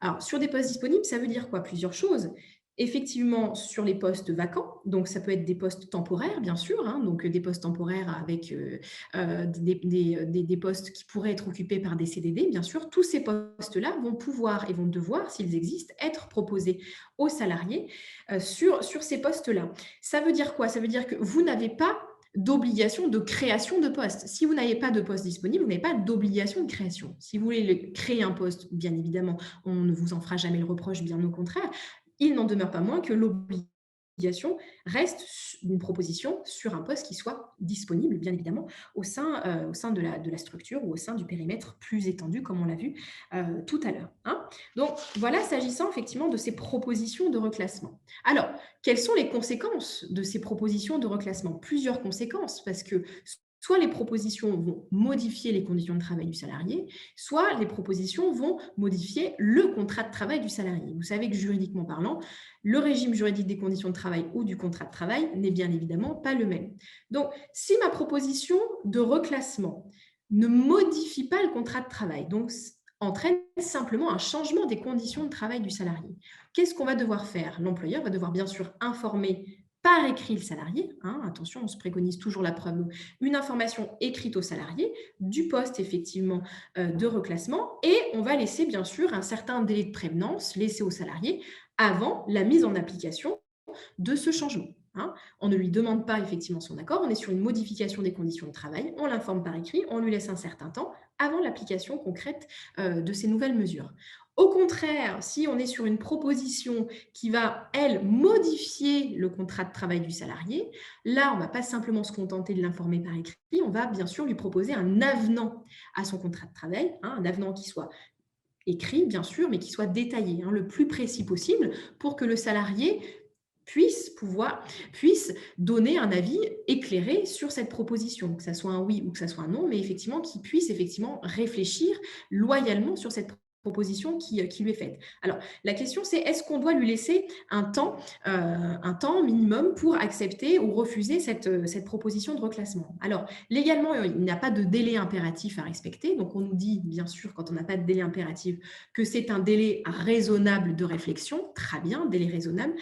Alors, sur des postes disponibles, ça veut dire quoi? Plusieurs choses. Effectivement, sur les postes vacants, donc ça peut être des postes temporaires, bien sûr, hein, donc des postes temporaires avec des postes qui pourraient être occupés par des CDD, bien sûr. Tous ces postes-là vont pouvoir et vont devoir, s'ils existent, être proposés aux salariés sur ces postes-là. Ça veut dire quoi? Ça veut dire que vous n'avez pas d'obligation de création de poste. Si vous n'avez pas de poste disponible, vous n'avez pas d'obligation de création. Si vous voulez créer un poste, bien évidemment, on ne vous en fera jamais le reproche, bien au contraire. Il n'en demeure pas moins que l'obligation reste une proposition sur un poste qui soit disponible, bien évidemment, au sein de la structure ou au sein du périmètre plus étendu, comme on l'a vu tout à l'heure. Hein. Donc, voilà, s'agissant effectivement de ces propositions de reclassement. Alors, quelles sont les conséquences de ces propositions de reclassement? Plusieurs conséquences, parce que soit les propositions vont modifier les conditions de travail du salarié, soit les propositions vont modifier le contrat de travail du salarié. Vous savez que juridiquement parlant, le régime juridique des conditions de travail ou du contrat de travail n'est bien évidemment pas le même. Donc, si ma proposition de reclassement ne modifie pas le contrat de travail, donc entraîne simplement un changement des conditions de travail du salarié, qu'est-ce qu'on va devoir faire? L'employeur va devoir bien sûr informer par écrit le salarié, hein, attention, on se préconise toujours la preuve, une information écrite au salarié du poste effectivement de reclassement et on va laisser bien sûr un certain délai de prévenance laissé au salarié avant la mise en application de ce changement. Hein. On ne lui demande pas effectivement son accord, on est sur une modification des conditions de travail, on l'informe par écrit, on lui laisse un certain temps avant l'application concrète de ces nouvelles mesures. Au contraire, si on est sur une proposition qui va, elle, modifier le contrat de travail du salarié, là, on ne va pas simplement se contenter de l'informer par écrit, on va bien sûr lui proposer un avenant à son contrat de travail, hein, un avenant qui soit écrit, bien sûr, mais qui soit détaillé, hein, le plus précis possible pour que le salarié puisse donner un avis éclairé sur cette proposition, que ça soit un oui ou que ça soit un non, mais effectivement qu'il puisse effectivement réfléchir loyalement sur cette proposition qui lui est faite. Alors, la question, c'est est-ce qu'on doit lui laisser un temps minimum pour accepter ou refuser cette proposition de reclassement? Alors, légalement, il n'y a pas de délai impératif à respecter. Donc, on nous dit, bien sûr, quand on n'a pas de délai impératif, que c'est un délai raisonnable de réflexion. Très bien, délai raisonnable.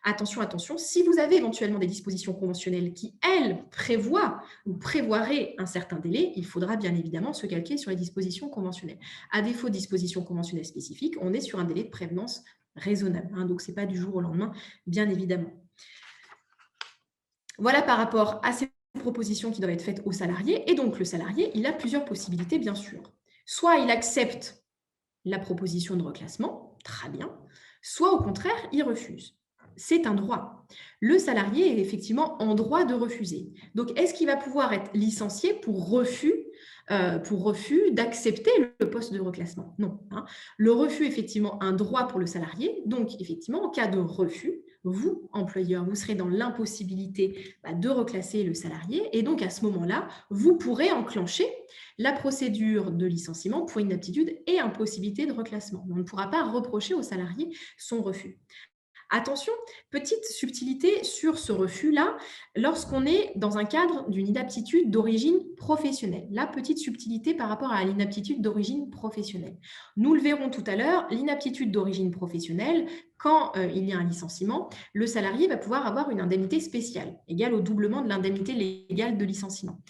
Attention, si vous avez éventuellement des dispositions conventionnelles qui, elles, prévoient ou prévoiraient un certain délai, il faudra bien évidemment se calquer sur les dispositions conventionnelles. À défaut de dispositions conventionnelles spécifiques, on est sur un délai de prévenance raisonnable. Hein, donc, ce n'est pas du jour au lendemain, bien évidemment. Voilà par rapport à ces propositions qui doivent être faites aux salariés. Et donc, le salarié, il a plusieurs possibilités, bien sûr. Soit il accepte la proposition de reclassement, très bien, soit au contraire, il refuse. C'est un droit. Le salarié est effectivement en droit de refuser. Donc, est-ce qu'il va pouvoir être licencié pour refus d'accepter le poste de reclassement? Non. Hein. Le refus est effectivement un droit pour le salarié. Donc, effectivement, en cas de refus, vous, employeur, vous serez dans l'impossibilité de reclasser le salarié. Et donc, à ce moment-là, vous pourrez enclencher la procédure de licenciement pour inaptitude et impossibilité de reclassement. On ne pourra pas reprocher au salarié son refus. Attention, petite subtilité sur ce refus-là, lorsqu'on est dans un cadre d'une inaptitude d'origine professionnelle. La petite subtilité par rapport à l'inaptitude d'origine professionnelle. Nous le verrons tout à l'heure, l'inaptitude d'origine professionnelle, quand il y a un licenciement, le salarié va pouvoir avoir une indemnité spéciale, égale au doublement de l'indemnité légale de licenciement.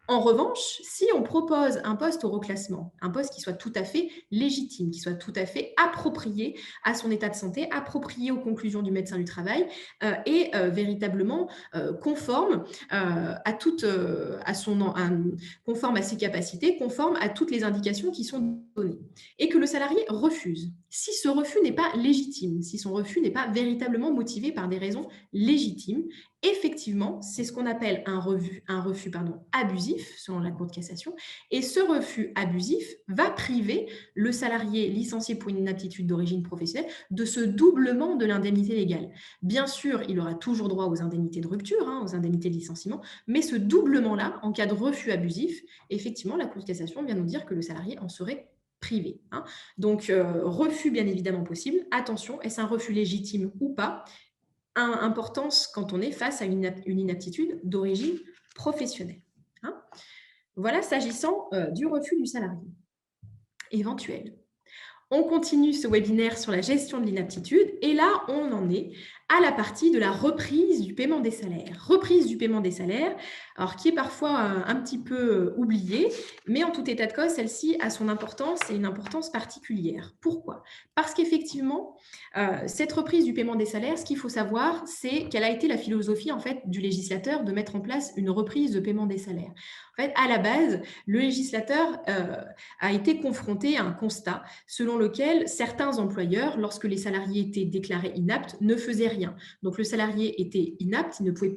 En revanche, si on propose un poste au reclassement, un poste qui soit tout à fait légitime, qui soit tout à fait approprié à son état de santé, approprié aux conclusions du médecin du travail et véritablement conforme conforme à ses capacités, conforme à toutes les indications qui sont données, et que le salarié refuse. Si ce refus n'est pas légitime, si son refus n'est pas véritablement motivé par des raisons légitimes, effectivement, c'est ce qu'on appelle un refus abusif, selon la Cour de cassation, et ce refus abusif va priver le salarié licencié pour une inaptitude d'origine professionnelle de ce doublement de l'indemnité légale. Bien sûr, il aura toujours droit aux indemnités de rupture, aux indemnités de licenciement, mais ce doublement-là, en cas de refus abusif, effectivement, la Cour de cassation vient nous dire que le salarié en serait privé. Donc, refus bien évidemment possible. Attention, est-ce un refus légitime ou pas? Importance quand on est face à une inaptitude d'origine professionnelle. Hein. Voilà, s'agissant du refus du salarié éventuel. On continue ce webinaire sur la gestion de l'inaptitude et là, on en est à la partie de la reprise du paiement des salaires. Reprise du paiement des salaires, alors qui est parfois un petit peu oubliée, mais en tout état de cause, celle-ci a son importance et une importance particulière. Pourquoi? Parce qu'effectivement, cette reprise du paiement des salaires, ce qu'il faut savoir, c'est quelle a été la philosophie en fait du législateur de mettre en place une reprise de paiement des salaires. En fait, à la base, le législateur a été confronté à un constat selon lequel certains employeurs, lorsque les salariés étaient déclarés inaptes, ne faisaient rien. Donc le salarié était inapte, il ne pouvait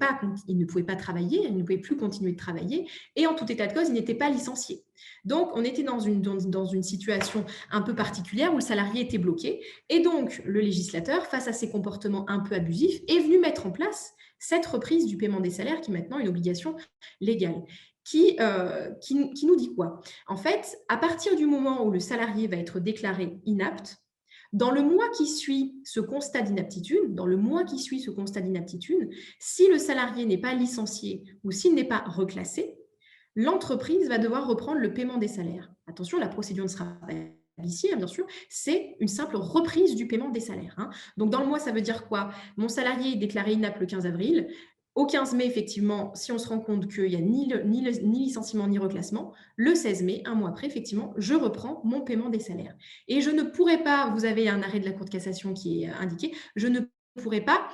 pas travailler, il ne pouvait plus continuer de travailler, et en tout état de cause, il n'était pas licencié. Donc on était dans une situation un peu particulière où le salarié était bloqué, et donc le législateur, face à ces comportements un peu abusifs, est venu mettre en place cette reprise du paiement des salaires qui est maintenant une obligation légale. Qui nous dit quoi? En fait, à partir du moment où le salarié va être déclaré inapte, dans le mois qui suit ce constat d'inaptitude, si le salarié n'est pas licencié ou s'il n'est pas reclassé, l'entreprise va devoir reprendre le paiement des salaires. Attention, la procédure ne sera pas ici, bien sûr, c'est une simple reprise du paiement des salaires. Donc, dans le mois, ça veut dire quoi? Mon salarié est déclaré inapte le 15 avril. Au 15 mai, effectivement, si on se rend compte qu'il n'y a ni licenciement ni reclassement, le 16 mai, un mois après, effectivement, je reprends mon paiement des salaires. Et je ne pourrai pas, vous avez un arrêt de la Cour de cassation qui est indiqué, je ne pourrais pas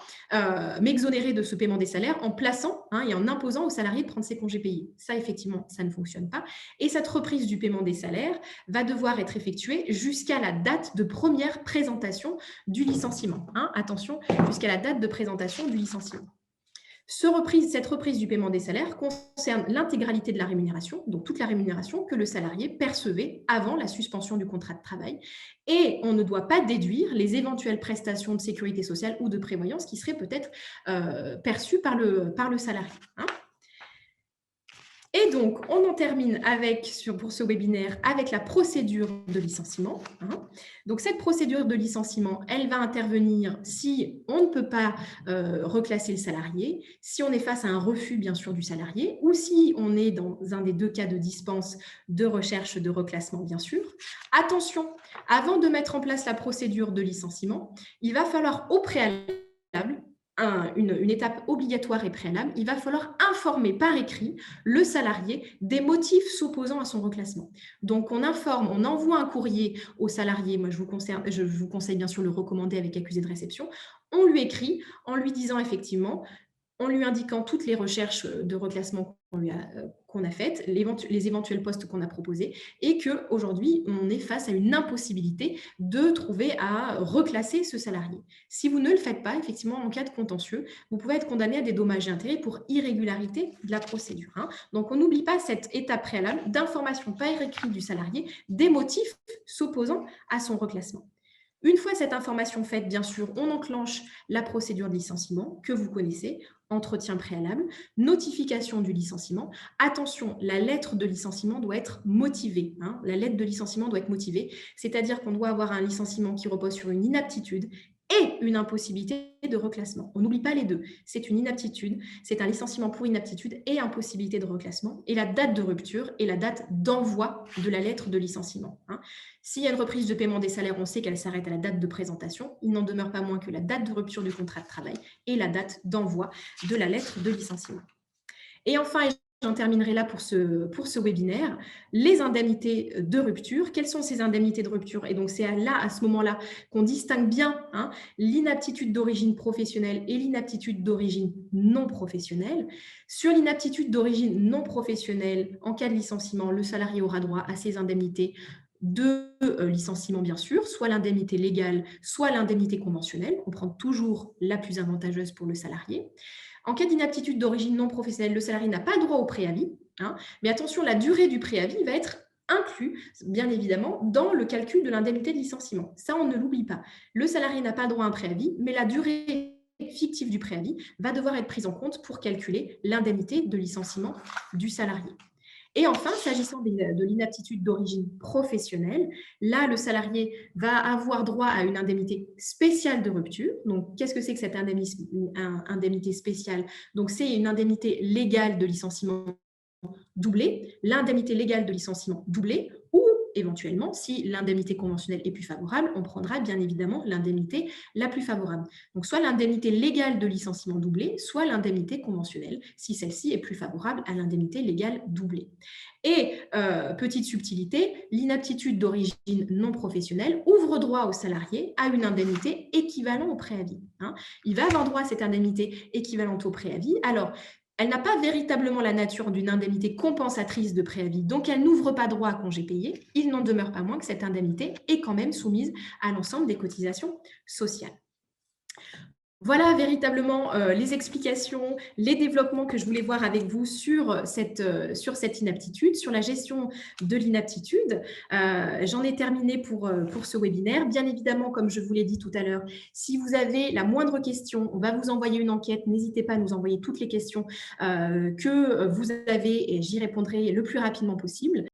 m'exonérer de ce paiement des salaires en plaçant et en imposant aux salariés de prendre ses congés payés. Ça, effectivement, ça ne fonctionne pas. Et cette reprise du paiement des salaires va devoir être effectuée jusqu'à la date de première présentation du licenciement. Attention, jusqu'à la date de présentation du licenciement. Cette reprise du paiement des salaires concerne l'intégralité de la rémunération, donc toute la rémunération que le salarié percevait avant la suspension du contrat de travail. Et on ne doit pas déduire les éventuelles prestations de sécurité sociale ou de prévoyance qui seraient peut-être perçues par le salarié. Et donc, on en termine pour ce webinaire avec la procédure de licenciement. Donc, cette procédure de licenciement, elle va intervenir si on ne peut pas reclasser le salarié, si on est face à un refus, bien sûr, du salarié, ou si on est dans un des deux cas de dispense de recherche de reclassement, bien sûr. Attention, avant de mettre en place la procédure de licenciement, il va falloir au préalable une étape obligatoire et préalable, il va falloir informer par écrit le salarié des motifs s'opposant à son reclassement. Donc, on envoie un courrier au salarié, moi je vous conseille bien sûr de le recommander avec accusé de réception, on lui écrit en lui disant effectivement, en lui indiquant toutes les recherches de reclassement qu'on a faites, les éventuels postes qu'on a proposés, et qu'aujourd'hui, on est face à une impossibilité de trouver à reclasser ce salarié. Si vous ne le faites pas, effectivement, en cas de contentieux, vous pouvez être condamné à des dommages et intérêts pour irrégularité de la procédure. Donc, on n'oublie pas cette étape préalable d'information par écrit du salarié des motifs s'opposant à son reclassement. Une fois cette information faite, bien sûr, on enclenche la procédure de licenciement que vous connaissez, entretien préalable, notification du licenciement. Attention, la lettre de licenciement doit être motivée. La lettre de licenciement doit être motivée, c'est-à-dire qu'on doit avoir un licenciement qui repose sur une inaptitude et une impossibilité de reclassement. On n'oublie pas les deux. C'est une inaptitude, c'est un licenciement pour inaptitude et impossibilité de reclassement. Et la date de rupture est la date d'envoi de la lettre de licenciement. S'il y a une reprise de paiement des salaires, on sait qu'elle s'arrête à la date de présentation. Il n'en demeure pas moins que la date de rupture du contrat de travail et la date d'envoi de la lettre de licenciement. Et enfin, j'en terminerai là pour ce webinaire, les indemnités de rupture. Quelles sont ces indemnités de rupture? Et donc, c'est à ce moment-là qu'on distingue bien l'inaptitude d'origine professionnelle et l'inaptitude d'origine non professionnelle. Sur l'inaptitude d'origine non professionnelle, en cas de licenciement, le salarié aura droit à ces indemnités de licenciement, bien sûr, soit l'indemnité légale, soit l'indemnité conventionnelle. On prend toujours la plus avantageuse pour le salarié. En cas d'inaptitude d'origine non professionnelle, le salarié n'a pas droit au préavis. Mais attention, la durée du préavis va être inclus, bien évidemment, dans le calcul de l'indemnité de licenciement. Ça, on ne l'oublie pas. Le salarié n'a pas droit à un préavis, mais la durée fictive du préavis va devoir être prise en compte pour calculer l'indemnité de licenciement du salarié. Et enfin, s'agissant de l'inaptitude d'origine professionnelle, là, le salarié va avoir droit à une indemnité spéciale de rupture. Donc, qu'est-ce que c'est que cette indemnité spéciale? Donc, c'est une indemnité légale de licenciement doublée, l'indemnité légale de licenciement doublée ou éventuellement, si l'indemnité conventionnelle est plus favorable, on prendra bien évidemment l'indemnité la plus favorable. Donc, soit l'indemnité légale de licenciement doublé, soit l'indemnité conventionnelle, si celle-ci est plus favorable à l'indemnité légale doublée. Et petite subtilité, l'inaptitude d'origine non professionnelle ouvre droit au salarié à une indemnité équivalente au préavis, hein. Il va avoir droit à cette indemnité équivalente au préavis. Alors, elle n'a pas véritablement la nature d'une indemnité compensatrice de préavis, donc elle n'ouvre pas droit à congé payé. Il n'en demeure pas moins que cette indemnité est quand même soumise à l'ensemble des cotisations sociales. Voilà véritablement les explications, les développements que je voulais voir avec vous sur cette inaptitude, sur la gestion de l'inaptitude. J'en ai terminé pour ce webinaire. Bien évidemment, comme je vous l'ai dit tout à l'heure, si vous avez la moindre question, on va vous envoyer une enquête. N'hésitez pas à nous envoyer toutes les questions que vous avez et j'y répondrai le plus rapidement possible.